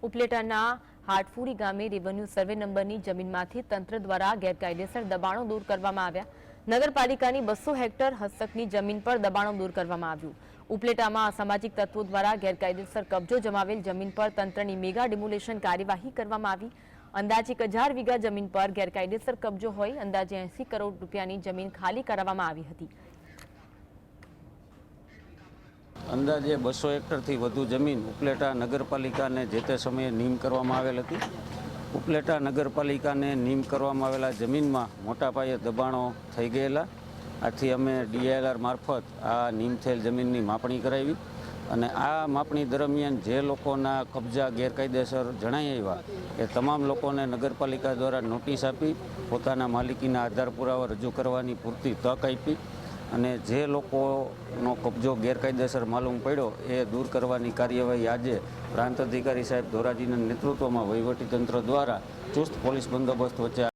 ઉપલેટાના હાટફુરી ગામે રેવન્યુ સર્વે નંબરની જમીનમાંથી તંત્ર દ્વારા ગેરકાયદેસર દબાણો દૂર કરવામાં આવ્યા. નગરપાલિકાની 200 હેક્ટર હસ્તકની જમીન પર દબાણો દૂર કરવામાં આવ્યું. ઉપલેટામાં અસામાજિક તત્વો દ્વારા ગેરકાયદેસર કબજો જમાવેલ જમીન પર તંત્રની મેગા ડિમોલેશન કાર્યવાહી કરવામાં આવી. અંદાજે 1000 વીઘા જમીન પર ગેરકાયદેસર કબજો હોય અંદાજે 80 કરોડ રૂપિયાની જમીન ખાલી કરાવવામાં આવી હતી. અંદાજે 200 હેક્ટરથી વધુ જમીન ઉપલેટા નગરપાલિકાને જે તે સમયે નીમ કરવામાં આવેલ હતી. ઉપલેટા નગરપાલિકાને નીમ કરવામાં આવેલા જમીનમાં મોટા પાયે દબાણો થઈ ગયેલા. આથી અમે DILR મારફત આ નીમ થયેલ જમીનની માપણી કરાવી અને આ માપણી દરમિયાન જે લોકોના કબજા ગેરકાયદેસર જણાઈ આવ્યા એ તમામ લોકોને નગરપાલિકા દ્વારા નોટિસ આપી પોતાના માલિકીના આધાર પુરાવા રજૂ કરવાની પૂરતી તક આપી અને જે લોકોનો કબજો ગેરકાયદેસર માલુમ પડ્યો એ દૂર કરવાની કાર્યવાહી આજે પ્રાંત અધિકારી સાહેબ ધોરાજીના નેતૃત્વમાં વહીવટીતંત્ર દ્વારા ચુસ્ત પોલીસ બંદોબસ્ત વચ્ચે